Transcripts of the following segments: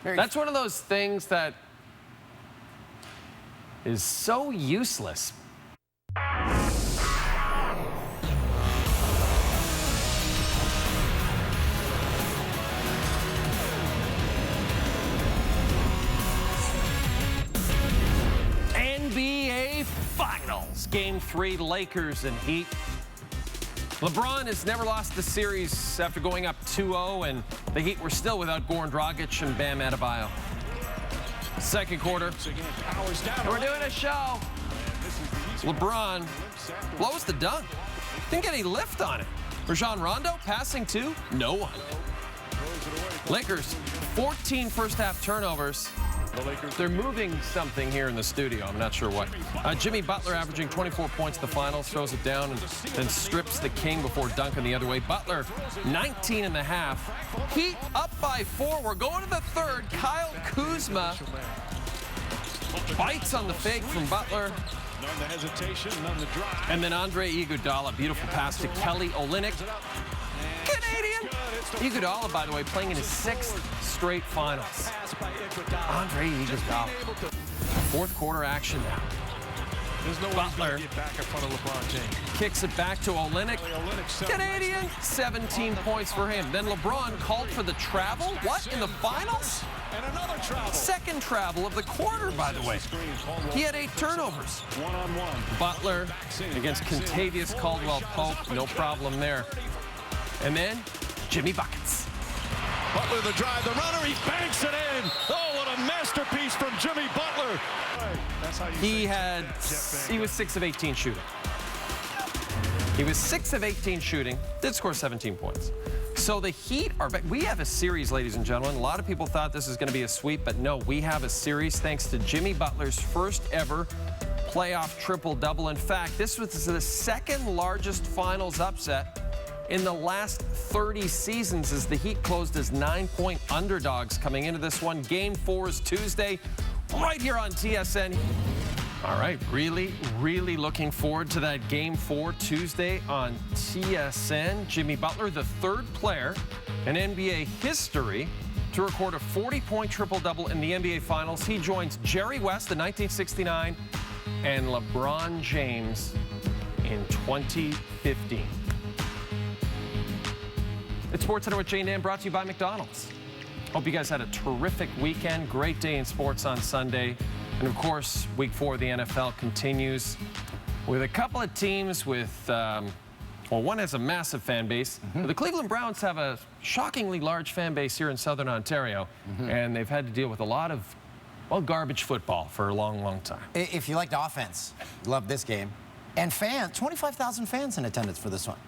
That's one of those things that is so useless. NBA Finals, Game 3, Lakers and Heat. LeBron has never lost the series after going up 2-0, and the Heat were still without Goran Dragic and Bam Adebayo. Second quarter, we're doing a show. LeBron blows the dunk. Didn't get any lift on it. Rajon Rondo passing to no one. Lakers, 14 first-half turnovers. They're moving something here in the studio. I'm not sure what. Jimmy Butler averaging 24 points in the finals, throws it down and then strips the king before dunking the other way. Butler, 19 and a half. Heat up by 4. We're going to the third. Kyle Kuzma bites on the fake from Butler. None the hesitation, none the drive. And then Andre Iguodala, beautiful pass to Kelly Olynyk. Canadian. Iguodala, by the way, playing in his 6th straight finals. Andre Iguodala. Fourth quarter action now. There's no Butler way to get back in front of LeBron James. Kicks it back to Olynyk. Canadian, 17 points for him. Then LeBron called for the travel. What, in the finals? And another travel. Second travel of the quarter, by the way. He had 8 turnovers. One-on-one. Butler against Contavious Caldwell-Pope. No problem there. And then Jimmy Buckets. Butler the drive, the runner, he banks it in. Oh, what a masterpiece from Jimmy Butler. That's how you He was 6 of 18 shooting. He was 6 of 18 shooting, did score 17 points. So the Heat are back. We have a series, ladies and gentlemen. A lot of people thought this was going to be a sweep, but no, we have a series thanks to Jimmy Butler's first ever playoff triple-double. In fact, this was the second largest finals upset in the last 30 seasons as the Heat closed as 9-point underdogs coming into this one. Game 4 is Tuesday, right here on TSN. All right, really looking forward to that Game 4 Tuesday on TSN. Jimmy Butler, the third player in NBA history to record a 40-point triple-double in the NBA Finals. He joins Jerry West in 1969 and LeBron James in 2015. It's SportsCenter with Jane Dan, brought to you by McDonald's. Hope you guys had a terrific weekend. Great day in sports on Sunday. And of course, week 4 of the NFL continues with a couple of teams with, well, one has a massive fan base. But the Cleveland Browns have a shockingly large fan base here in Southern Ontario. And they've had to deal with a lot of, well, garbage football for a long time. If you liked offense, you love this game. And 25,000 fans in attendance for this one.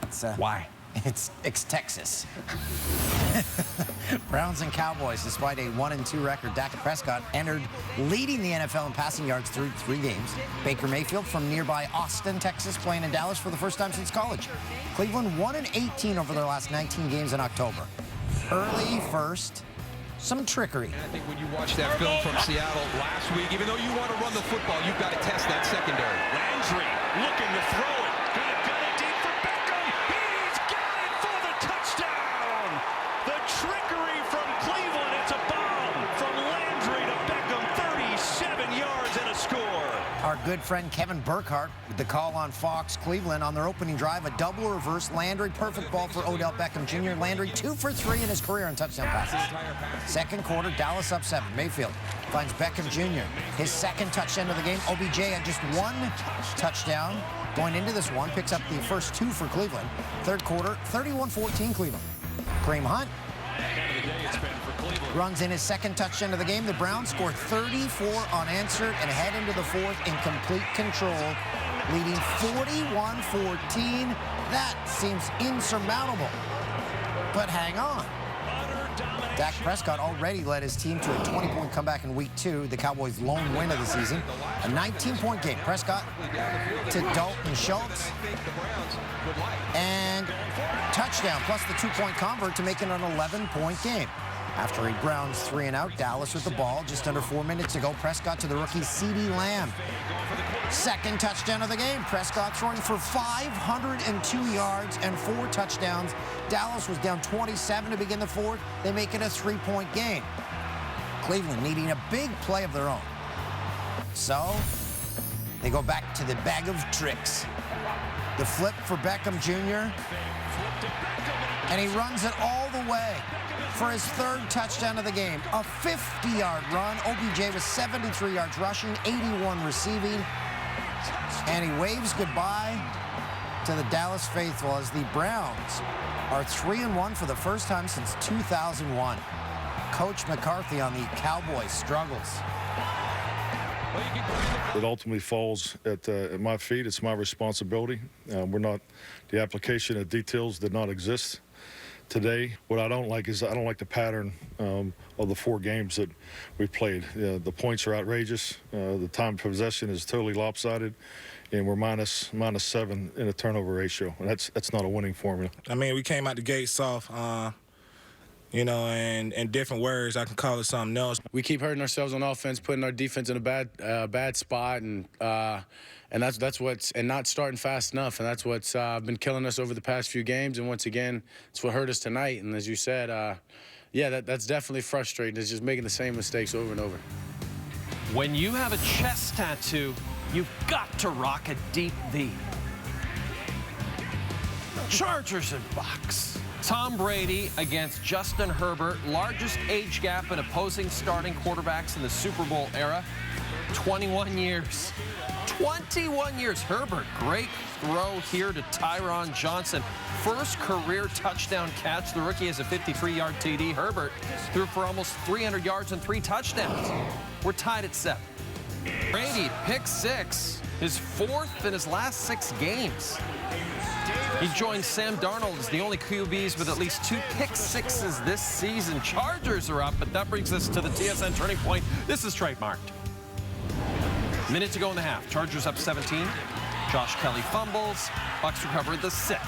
It's, Why? It's Texas. Browns and Cowboys, despite a 1-2 record, Dak Prescott entered leading the NFL in passing yards through 3 games. Baker Mayfield from nearby Austin, Texas, playing in Dallas for the first time since college. Cleveland 1-18 over their last 19 games in October. Early first, some trickery. I think when you watch that film from Seattle last week, even though you want to run the football, you've got to test that secondary. Landry looking to throw it. Gonna get it deep for Beckham. He's got it for the touchdown. The trickery from Cleveland. It's a bomb from Landry to Beckham. 37 yards and a score. Our good friend Kevin Burkhardt with the call on Fox. Cleveland on their opening drive, a double reverse. Landry, perfect ball for Odell Beckham Jr. Landry 2 for 3 in his career on touchdown passes. Second quarter, Dallas up 7. Mayfield finds Beckham Jr. His second touchdown of the game. OBJ had just 1 touchdown going into this one. Picks up the first 2 for Cleveland. Third quarter, 31-14 Cleveland. Kareem Hunt runs in his second touchdown of the game. The Browns scored 34 unanswered and head into the fourth in complete control, leading 41-14. That seems insurmountable. But hang on. Dak Prescott already led his team to a 20-point comeback in week 2, the Cowboys' lone win of the season. A 19-point game. Prescott to Dalton Schultz. And touchdown, plus the 2-point convert to make it an 11-point game. After a Browns 3-and-out, Dallas with the ball just under 4 minutes ago. Prescott to the rookie CeeDee Lamb. Second touchdown of the game. Prescott throwing for 502 yards and 4 touchdowns. Dallas was down 27 to begin the fourth. They make it a 3-point game. Cleveland needing a big play of their own. So they go back to the bag of tricks. The flip for Beckham Jr. And he runs it all the way for his 3rd touchdown of the game. A 50-yard run. OBJ was 73 yards rushing, 81 receiving. And he waves goodbye to the Dallas faithful as the Browns are 3-1 for the first time since 2001. Coach McCarthy on the Cowboys struggles. It ultimately falls at my feet. It's my responsibility. The application of details did not exist today. What I don't like is I don't like the pattern of the 4 games that we played. The points are outrageous. The time of possession is totally lopsided, and we're minus 7 in a turnover ratio. And that's not a winning formula. I mean, we came out the gate soft. You know, and in different words, I can call it something else. We keep hurting ourselves on offense, putting our defense in a bad spot, and that's what's not starting fast enough, and that's what's been killing us over the past few games. And once again, it's what hurt us tonight. And as you said, yeah, that's definitely frustrating. It's just making the same mistakes over and over. When you have a chest tattoo, you've got to rock a deep V. Chargers and Bucs. Tom Brady against Justin Herbert, largest age gap in opposing starting quarterbacks in the Super Bowl era. 21 years. 21 years. Herbert, great throw here to Tyron Johnson. First career touchdown catch. The rookie has a 53-yard TD. Herbert threw for almost 300 yards and 3 touchdowns. We're tied at 7. Brady, pick 6. His 4th in his last 6 games. He joined Sam Darnold as the only QBs with at least 2 pick-6s this season. Chargers are up, but that brings us to the TSN Turning Point. This is trademarked. Minute to go in the half. Chargers up 17. Josh Kelly fumbles. Bucs recover at the 6.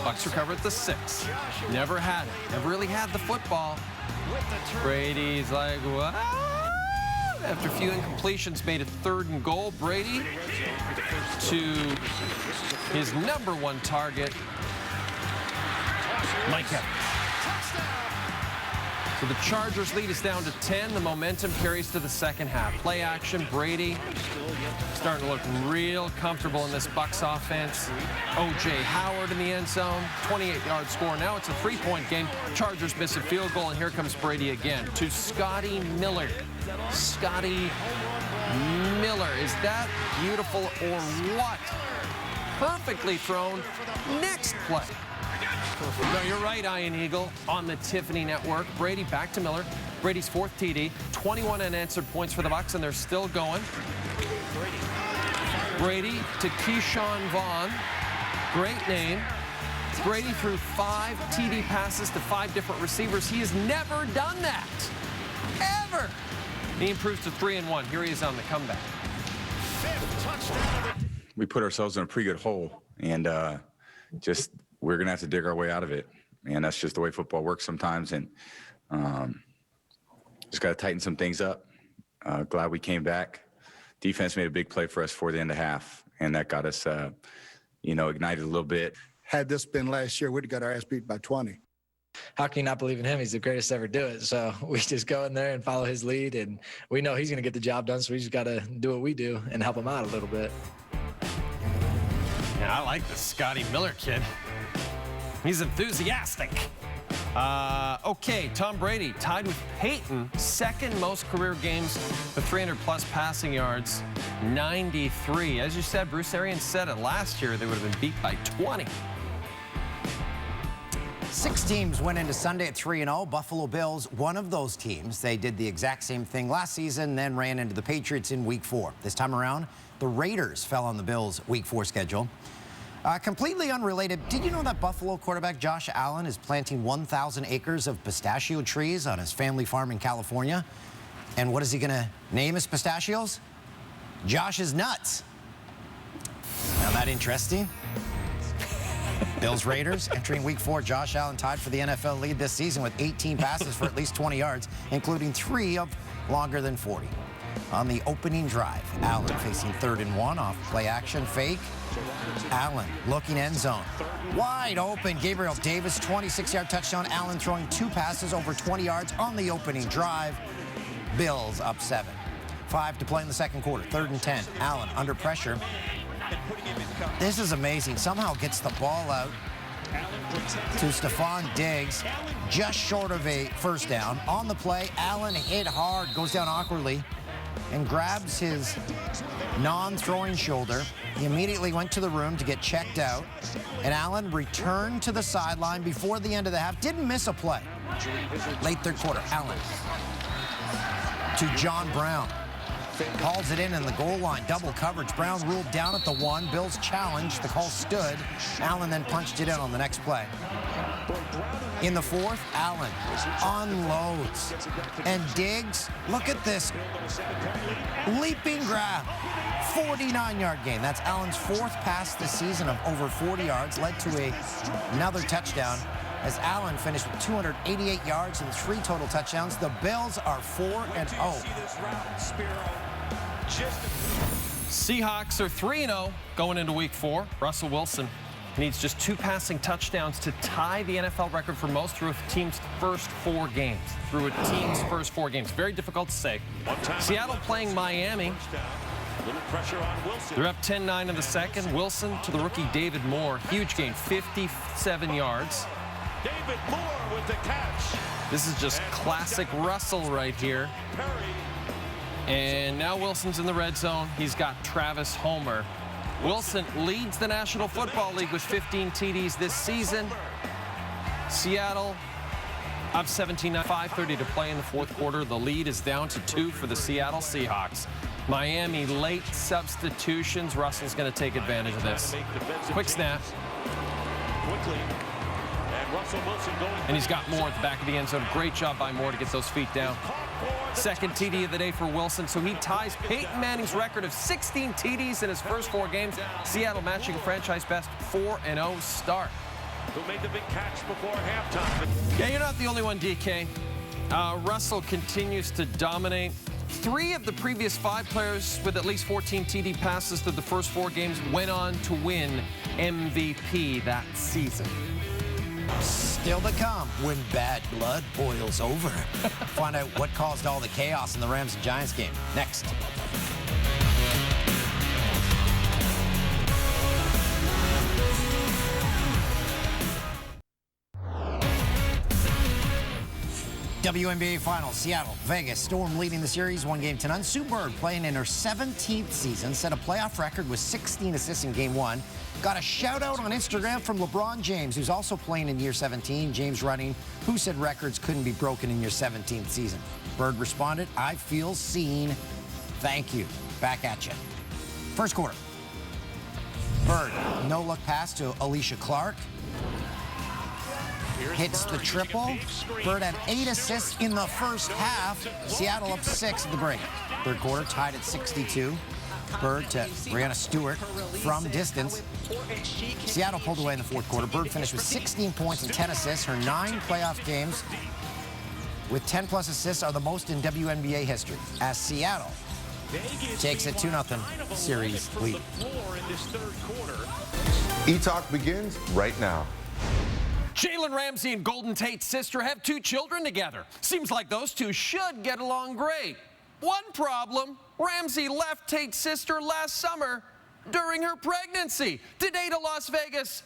Bucs recover at the 6. Never had it. Never really had the football. Brady's like, what? After a few incompletions, made it 3rd and goal. Brady to his #1 target, Mike Evans. So the Chargers lead is down to 10. The momentum carries to the second half. Play action. Brady starting to look real comfortable in this Bucs offense. O.J. Howard in the end zone. 28-yard score. Now it's a 3-point game. Chargers miss a field goal, and here comes Brady again to Scotty Miller. Scotty Miller. Is that beautiful or what? Perfectly thrown. Next play. No, you're right, Ian Eagle, on the Tiffany Network. Brady back to Miller. Brady's 4th TD. 21 unanswered points for the Bucs, and they're still going. Brady to Keyshawn Vaughn. Great name. Brady threw 5 TD passes to 5 different receivers. He has never done that. Ever. He improves to 3-1. Here he is on the comeback. We put ourselves in a pretty good hole, and we're going to have to dig our way out of it. And that's just the way football works sometimes. And just got to tighten some things up. Glad we came back. Defense made a big play for us for the end of half, and that got us, ignited a little bit. Had this been last year, we'd have got our ass beat by 20. How can you not believe in him? He's the greatest to ever do it. So we just go in there and follow his lead, and we know he's going to get the job done, so we just got to do what we do and help him out a little bit. Yeah, I like this Scotty Miller kid. He's enthusiastic. Okay, Tom Brady tied with Peyton, 2nd most career games with 300-plus passing yards, 93. As you said, Bruce Arians said it last year, they would have been beat by 20. 6 teams went into Sunday at 3-0. Buffalo Bills, one of those teams. They did the exact same thing last season, then ran into the Patriots in Week 4. This time around, the Raiders fell on the Bills' Week 4 schedule. Completely unrelated, did you know that Buffalo quarterback Josh Allen is planting 1,000 acres of pistachio trees on his family farm in California? And what is he going to name his pistachios? Josh's Nuts. Now that interesting? Bills Raiders entering week 4. Josh Allen tied for the NFL lead this season with 18 passes for at least 20 yards, including 3 of longer than 40. On the opening drive, Allen facing 3rd and 1 off play action fake. Allen looking end zone. Wide open. Gabriel Davis, 26-yard touchdown. Allen throwing 2 passes over 20 yards on the opening drive. Bills up 7. 5 to play in the second quarter. 3rd and 10. Allen under pressure. This is amazing. Somehow gets the ball out to Stephon Diggs, just short of a first down. On the play, Allen hit hard, goes down awkwardly, and grabs his non-throwing shoulder. He immediately went to the room to get checked out, and Allen returned to the sideline before the end of the half. Didn't miss a play. Late third quarter, Allen to John Brown. Hauls it in the goal line. Double coverage. Brown ruled down at the 1. Bills challenged. The call stood. Allen then punched it in on the next play. In the 4th, Allen unloads. And Diggs, look at this. Leaping grab. 49-yard gain. That's Allen's 4th pass this season of over 40 yards. Led to another touchdown as Allen finished with 288 yards and 3 total touchdowns. The Bills are 4-0. Seahawks are 3-0 going into week 4. Russell Wilson needs just 2 passing touchdowns to tie the NFL record for most through a team's first 4 games. Very difficult to say. Seattle playing Miami. They're up 10-9 in the second. Wilson to the rookie David Moore. Huge gain, 57 yards. David Moore with the catch. This is just classic Russell right here. And now Wilson's in the red zone. He's got Travis Homer. Wilson leads the National Football League with 15 TDs this season. Seattle up 17-9, 5:30 to play in the 4th quarter. The lead is down to 2 for the Seattle Seahawks. Miami late substitutions. Russell's going to take advantage of this. Quick snap. Quickly. And he's got Moore at the back of the end zone. Great job by Moore to get those feet down. Second TD of the day for Wilson, so he ties Peyton Manning's record of 16 TDs in his first 4 games. Seattle matching a franchise best 4-0 start. Who made the big catch before halftime? Yeah, you're not the only one, DK. Russell continues to dominate. 3 of the previous 5 players with at least 14 TD passes through the first 4 games went on to win MVP that season. Still to come when bad blood boils over. Find out what caused all the chaos in the Rams and Giants game next. WNBA Finals, Seattle, Vegas. Storm leading the series 1-0. Sue Bird playing in her 17th season, set a playoff record with 16 assists in Game 1. Got a shout out on Instagram from LeBron James, who's also playing in year 17. James running, who said records couldn't be broken in your 17th season. Bird responded, "I feel seen. Thank you." Back at you. First quarter. Bird, no-look pass to Alicia Clark. Hits the triple. Bird had 8 assists in the first half. Seattle up 6 at the break. Third quarter tied at 62. Bird to Breanna Stewart from distance. Seattle pulled away in the 4th quarter. Bird finished with 16 points and 10 assists. Her 9 playoff games with 10-plus assists are the most in WNBA history, as Seattle takes a 2-0 series lead. E-Talk begins right now. Jalen Ramsey and Golden Tate's sister have 2 children together. Seems like those 2 should get along great. One problem, Ramsey left Tate's sister last summer during her pregnancy to date a Las Vegas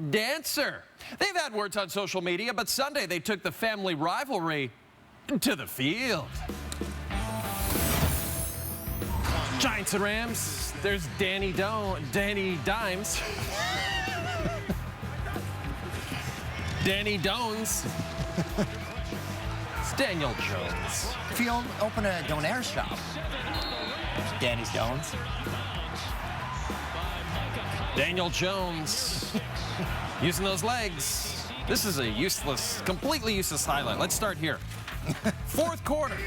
dancer. They've had words on social media, but Sunday they took the family rivalry to the field. Giants and Rams, there's Danny Dimes. Danny Dones. It's Daniel Jones. Field, open a donaire shop. Danny's Jones. Daniel Jones using those legs. This is a useless, completely useless highlight. Let's start here. 4th quarter.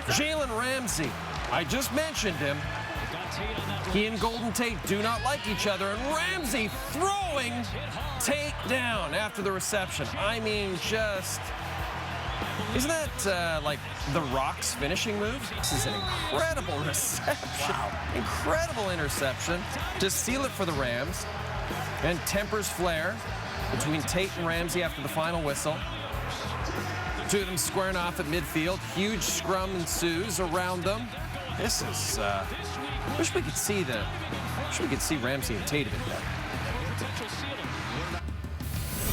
Jalen Ramsey. I just mentioned him. He and Golden Tate do not like each other, and Ramsey throwing Tate down after the reception. I mean, just... Isn't that like The Rock's finishing move? This is an incredible reception. Wow. Incredible interception to seal it for the Rams. And tempers flare between Tate and Ramsey after the final whistle. Two of them squaring off at midfield. Huge scrum ensues around them. This is, wish we could see Ramsey and Tate a bit better.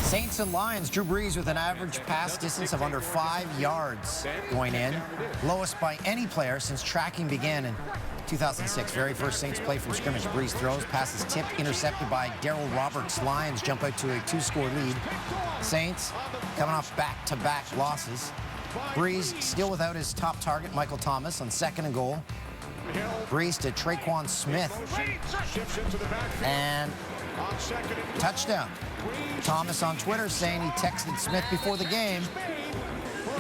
Saints and Lions, Drew Brees with an average pass distance of under 5 yards going in. Lowest by any player since tracking began in 2006. Very first Saints play from scrimmage. Brees throws, passes tipped, intercepted by Darryl Roberts. Lions jump out to a 2-score lead. Saints coming off back-to-back losses. Brees still without his top target, Michael Thomas, on 2nd and goal. Brees to Traquan Smith. And touchdown. Thomas on Twitter saying he texted Smith before the game.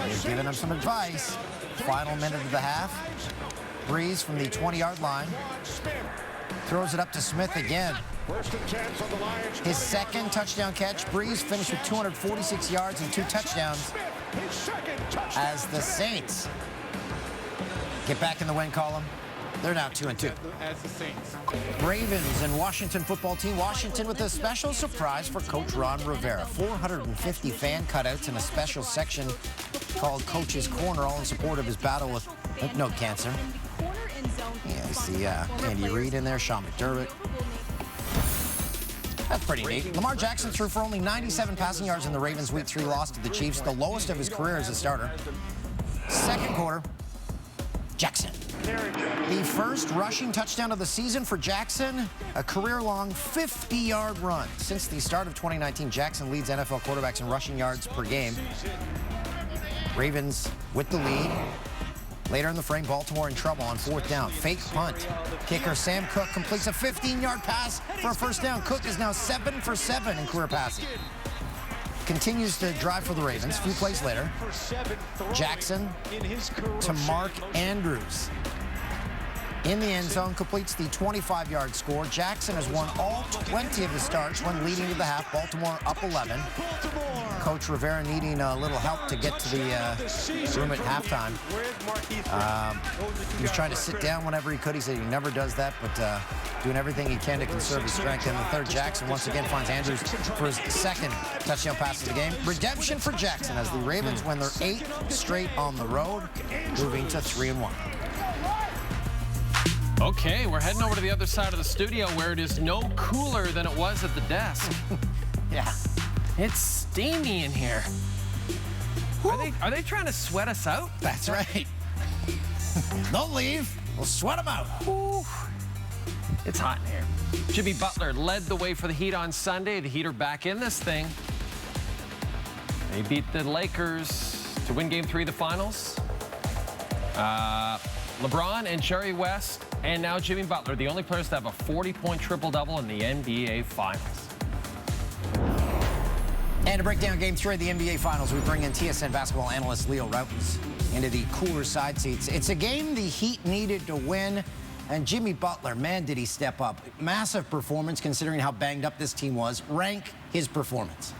He's giving him some advice. Final minute of the half. Brees from the 20-yard line. Throws it up to Smith again. His second touchdown catch. Brees finished with 246 yards and 2 touchdowns as the Saints get back in the win column. They're now 2-2. Ravens and Washington football team. Washington with a special surprise for Coach Ron Rivera. 450 fan cutouts in a special section called Coach's Corner, all in support of his battle with lymph node cancer. Yeah, you see Andy Reid in there, Sean McDermott. That's pretty neat. Lamar Jackson threw for only 97 passing yards in the Ravens' Week 3 loss to the Chiefs, the lowest of his career as a starter. Second quarter, Jackson. The first rushing touchdown of the season for Jackson, a career-long 50-yard run. Since the start of 2019, Jackson leads NFL quarterbacks in rushing yards per game. Ravens with the lead. Later in the frame, Baltimore in trouble on 4th down. Fake punt. Kicker Sam Cook completes a 15-yard pass for a first down. Cook is now 7 for 7 in career passing. Continues to drive for the Ravens. A few plays later, Jackson to Mark Andrews. In the end zone, completes the 25-yard score. Jackson has won all 20 of his starts when leading to the half. Baltimore up 11. Coach Rivera needing a little help to get to the room at halftime. He was trying to sit down whenever he could. He said he never does that, but doing everything he can to conserve his strength. And the third, Jackson once again finds Andrews for his second touchdown pass of the game. Redemption for Jackson as the Ravens win their 8th straight on the road, moving to 3-1. Okay, we're heading over to the other side of the studio where it is no cooler than it was at the desk. Yeah. It's steamy in here. Are they trying to sweat us out? That's right. Don't leave. We'll sweat them out. Ooh. It's hot in here. Jimmy Butler led the way for the Heat on Sunday. The Heat are back in this thing. They beat the Lakers to win Game 3 of the finals. LeBron and Jerry West, and now Jimmy Butler, the only players to have a 40-point triple-double in the NBA Finals. And to break down Game 3 of the NBA Finals, we bring in TSN basketball analyst Leo Rautins into the cooler side seats. It's a game the Heat needed to win, and Jimmy Butler, man, did he step up. Massive performance considering how banged up this team was. Rank his performance.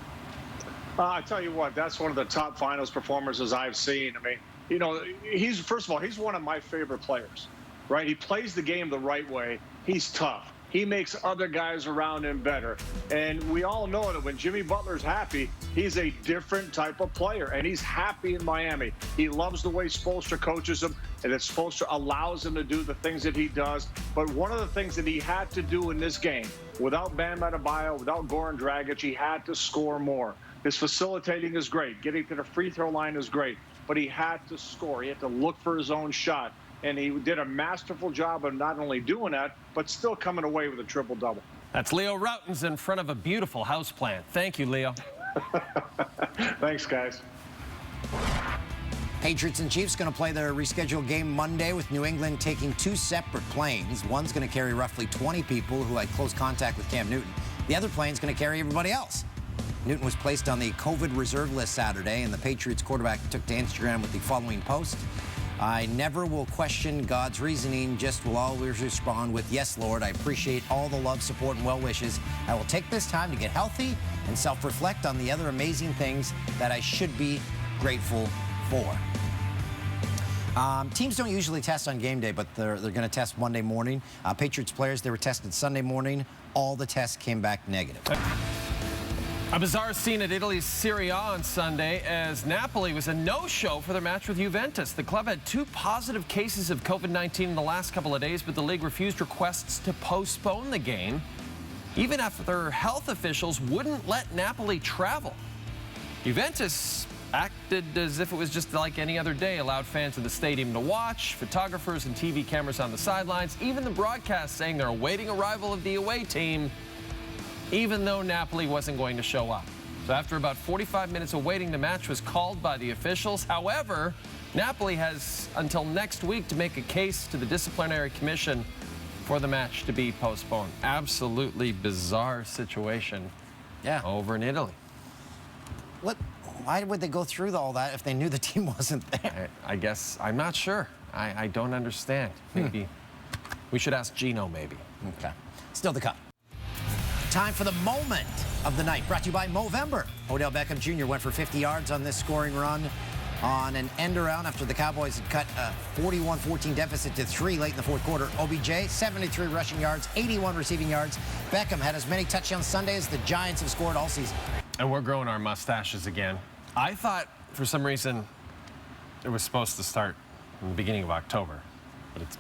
I tell you what, that's one of the top finals performances I've seen. I mean, you know, first of all, he's one of my favorite players, right? He plays the game the right way. He's tough. He makes other guys around him better. And we all know that when Jimmy Butler's happy, he's a different type of player. And he's happy in Miami. He loves the way Spoelstra coaches him, and that Spoelstra allows him to do the things that he does. But one of the things that he had to do in this game, without Bam Adebayo, without Goran Dragic, he had to score more. His facilitating is great. Getting to the free throw line is great. But he had to score. He had to look for his own shot. And he did a masterful job of not only doing that, but still coming away with a triple-double. That's Leo Rautins in front of a beautiful house plant. Thank you, Leo. Thanks, guys. Patriots and Chiefs going to play their rescheduled game Monday with New England taking 2 separate planes. One's going to carry roughly 20 people who had close contact with Cam Newton. The other plane's going to carry everybody else. Newton was placed on the COVID reserve list Saturday, and the Patriots quarterback took to Instagram with the following post. I never will question God's reasoning, just will always respond with, yes, Lord, I appreciate all the love, support, and well wishes. I will take this time to get healthy and self-reflect on the other amazing things that I should be grateful for. Teams don't usually test on game day, but they're going to test Monday morning. Patriots players, they were tested Sunday morning. All the tests came back negative. A bizarre scene at Italy's Serie A on Sunday as Napoli was a no-show for their match with Juventus. The club had 2 positive cases of COVID-19 in the last couple of days, but the league refused requests to postpone the game, even after health officials wouldn't let Napoli travel. Juventus acted as if it was just like any other day, allowed fans in the stadium to watch, photographers and TV cameras on the sidelines, even the broadcast saying they're awaiting arrival of the away team, even though Napoli wasn't going to show up. So after about 45 minutes of waiting, the match was called by the officials. However, Napoli has until next week to make a case to the disciplinary commission for the match to be postponed. Absolutely bizarre situation over in Italy. Why would they go through all that if they knew the team wasn't there? I guess, I'm not sure. I don't understand. Maybe we should ask Gino, maybe. Okay. Still to come. Time for the moment of the night, brought to you by Movember. Odell Beckham Jr. went for 50 yards on this scoring run on an end around after the Cowboys had cut a 41-14 deficit to 3 late in the fourth quarter. OBJ, 73 rushing yards, 81 receiving yards. Beckham had as many touchdowns Sunday as the Giants have scored all season. And we're growing our mustaches again. I thought, for some reason, it was supposed to start in the beginning of October, but it's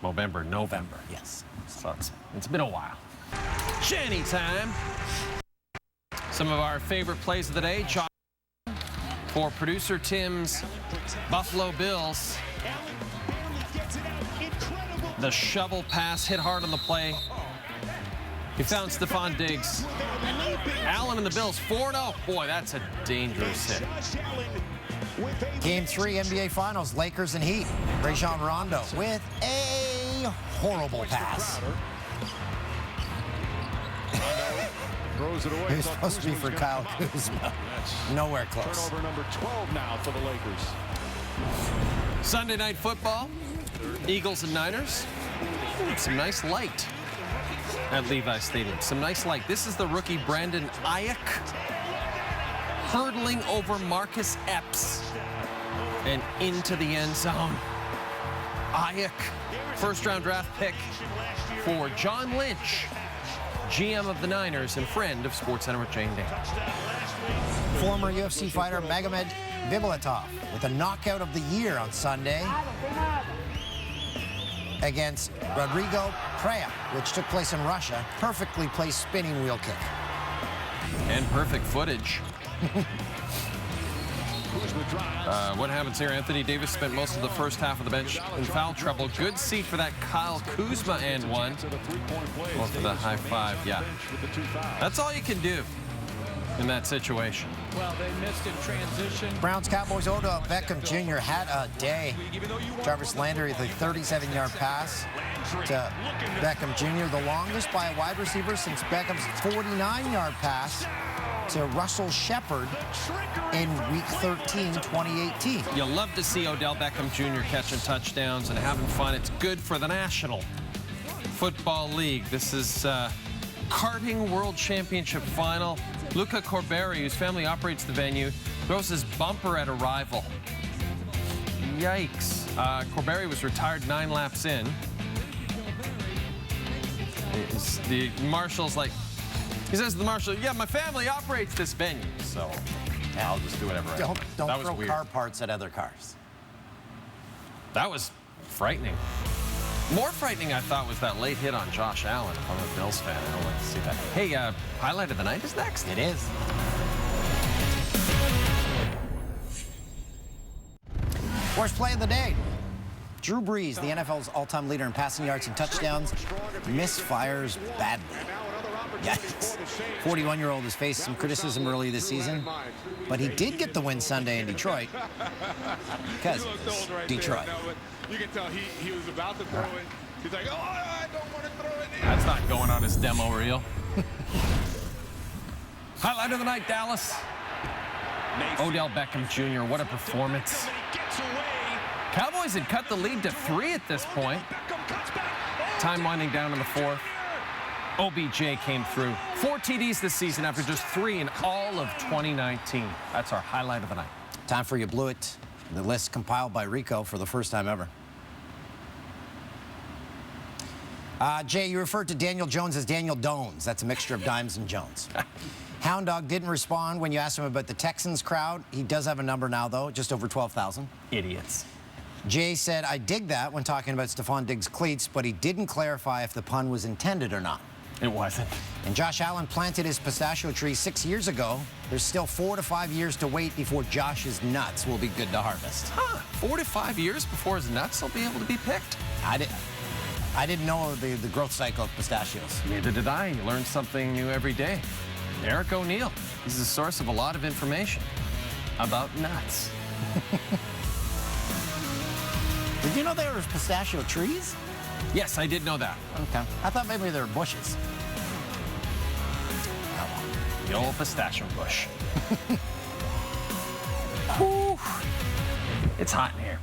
Movember, November. Yes. So it's been a while. Shanny time. Some of our favorite plays of the day. Josh for producer Tim's Buffalo Bills. The shovel pass hit hard on the play. He found Stephon Diggs. Allen and the Bills 4-0. Boy, that's a dangerous hit. Game 3 NBA Finals, Lakers and Heat. Rajon Rondo with a horrible pass. Throws it away. It was supposed to be for Kyle Kuzma. Nowhere close. Turnover number 12 now for the Lakers. Sunday night football. Eagles and Niners. Some nice light at Levi Stadium. Some nice light. This is the rookie Brandon Ayuk hurdling over Marcus Epps and into the end zone. Ayuk, first-round draft pick for John Lynch, GM of the Niners and friend of SportsCenter with Jane Dan. Former UFC fighter Magomed Bibulatov with a knockout of the year on Sunday against Rodrigo Praya, which took place in Russia. Perfectly placed spinning wheel kick. And perfect footage. What happens here? Anthony Davis spent most of the first half of the bench in foul trouble. Good seat for that Kyle Kuzma and one. Or for the high five, yeah. That's all you can do in that situation. Well, they missed in transition. Browns Cowboys Odell Beckham Jr. had a day. Jarvis Landry, the 37-yard pass to Beckham Jr., the longest by a wide receiver since Beckham's 49-yard pass to Russell Shepard in Week 13, 2018. You love to see Odell Beckham Jr. catching touchdowns and having fun. It's good for the National Football League. This is Karting World Championship Final. Luca Corberi, whose family operates the venue, throws his bumper at a rival. Yikes. Corberi was retired 9 laps in. The marshal's like, he says to the marshal, yeah, my family operates this venue, so I'll just do whatever I want. Don't throw car parts at other cars. That was frightening. More frightening, I thought, was that late hit on Josh Allen. If I'm a Bills fan, I don't like to see that. Hey, highlight of the night is next. It is. Worst play of the day. Drew Brees, the NFL's all-time leader in passing yards and touchdowns, misfires badly. Yikes. 41-year-old has faced some criticism early this season, but he did get the win Sunday in Detroit because Detroit. You can tell he was about to throw it. He's like, oh, I don't want to throw it in. That's not going on his demo reel. Highlight of the night, Dallas. Odell Beckham Jr., what a performance. Cowboys had cut the lead to 3 at this point. Time winding down in the 4th. OBJ came through. 4 TDs this season after just 3 in all of 2019. That's our highlight of the night. Time for You Blew It. The list compiled by Rico for the first time ever. Jay, you referred to Daniel Jones as Daniel Dones. That's a mixture of Dimes and Jones. Hound Dog didn't respond when you asked him about the Texans crowd. He does have a number now, though, just over 12,000. Idiots. Jay said, I dig that when talking about Stephon Diggs' cleats, but he didn't clarify if the pun was intended or not. It wasn't. And Josh Allen planted his pistachio tree 6 years ago. There's still 4 to 5 years to wait before Josh's nuts will be good to harvest. Huh. 4 to 5 years before his nuts will be able to be picked? I didn't know the growth cycle of pistachios. Neither did I. You learn something new every day. Eric O'Neill. He's the source of a lot of information about nuts. Did you know there were pistachio trees? Yes, I did know that. Okay. I thought maybe they were bushes. The old pistachio bush. Whew. It's hot in here.